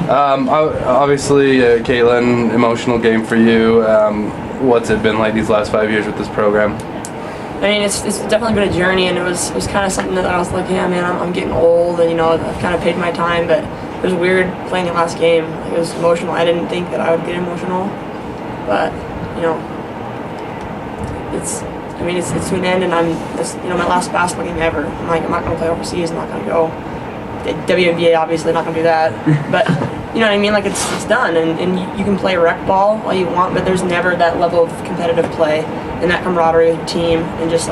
Obviously, Caitlin, emotional game for you. What's it been like these last 5 years with this program? I mean, it's definitely been a journey, and it was kind of something that I was like, yeah, man, I'm getting old, and I've kind of paid my time, but it was weird playing the last game. It was emotional. I didn't think that I would get emotional, but it's to an end, and it's my last basketball game ever. I'm not going to play overseas. I'm not going to go. WBB, obviously not going to do that, but you know what I mean? Like it's done, and you can play rec ball all you want, but there's never that level of competitive play and that camaraderie with the team, and it's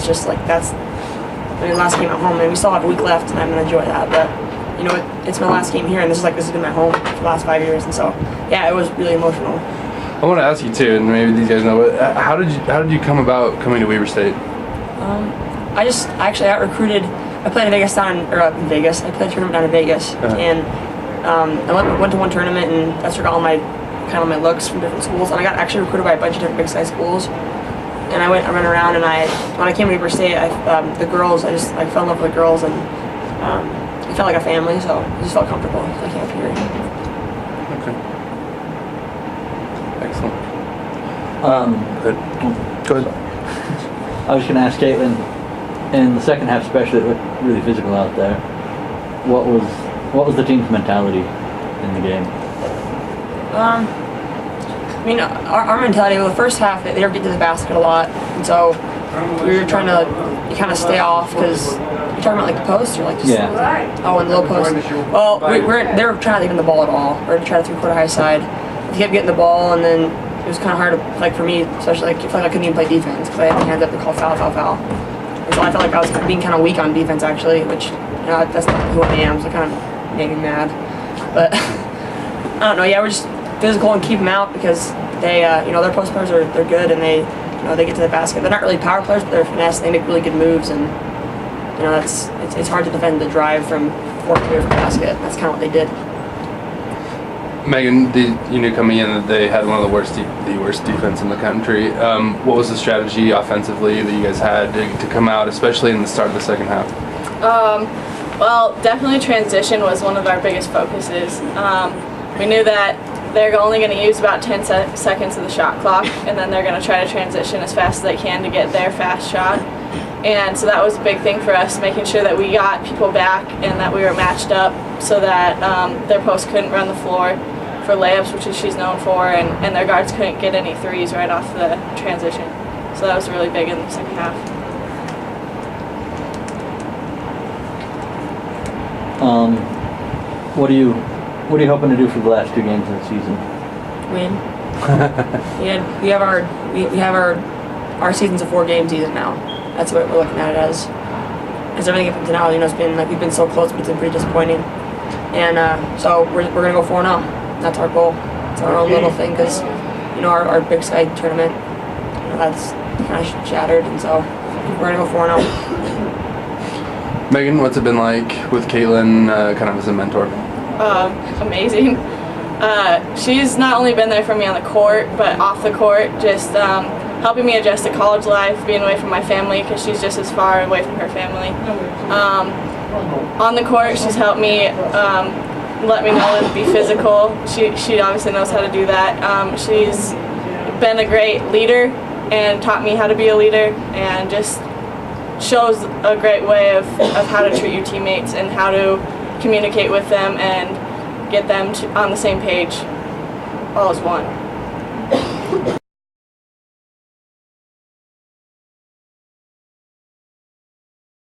just like that's. I mean, last game at home, and we still have a week left, and I'm going to enjoy that, but it's my last game here, and this has been my home for the last 5 years, and so yeah, it was really emotional. I want to ask you too, and maybe these guys know, but how did you come about coming to Weber State? I actually got recruited. I played in Vegas I played a tournament down in Vegas, and I went to one tournament, and that's where I got all my looks from different schools, and I got actually recruited by a bunch of different big size schools. And I ran around, and when I came to Weber State, the girls, I fell in love with the girls, and it felt like a family, so I just felt comfortable. So I came up here. Okay. Excellent. Go ahead. I was going to ask Caitlin, in the second half especially, it looked really physical out there. What was the team's mentality in the game? I mean, our mentality, the first half, they were getting to the basket a lot, and so we were trying to kind of stay off, because you're talking about like the post, or like just and the low post. Well, they were trying to get in the ball at all, or to try to three-quarter high side. They kept getting the ball, and then it was kind of hard to, like for me, especially, I felt like I couldn't even play defense because I had my hands up to call foul. And so I felt like I was being kind of weak on defense actually, which that's not who I am, so it kind of made me mad. But I don't know. Yeah, we're just physical and keep them out, because they, their post players they're good, and they get to the basket. They're not really power players, but they're finesse. They make really good moves, and it's hard to defend the drive from 4 clear from the basket. That's kind of what they did. Megan, you knew coming in that they had one of the worst defense in the country. What was the strategy offensively that you guys had to come out, especially in the start of the second half? Well, definitely transition was one of our biggest focuses. We knew that they're only going to use about 10 seconds of the shot clock, and then they're going to try to transition as fast as they can to get their fast shot. And so that was a big thing for us, making sure that we got people back and that we were matched up so that their post couldn't run the floor for layups, which is she's known for, and their guards couldn't get any threes right off the transition. So that was really big in the second half. What are you hoping to do for the last 2 games of the season? Win. we have our season's a 4-game season now. That's what we're looking at it as. Because everything up until now, it's been like we've been so close, but it's been pretty disappointing. And so we're gonna go 4-0. That's our goal. It's our own little thing, because our Big Sky tournament, that's kind of shattered, and so we're gonna go 4-0. Megan, what's it been like with Caitlin, kind of as a mentor? Amazing. She's not only been there for me on the court, but off the court, just helping me adjust to college life, being away from my family, because she's just as far away from her family. On the court, she's helped me let me know to be physical. She obviously knows how to do that. She's been a great leader and taught me how to be a leader, and just shows a great way of how to treat your teammates and how to communicate with them and get them on the same page, all as one.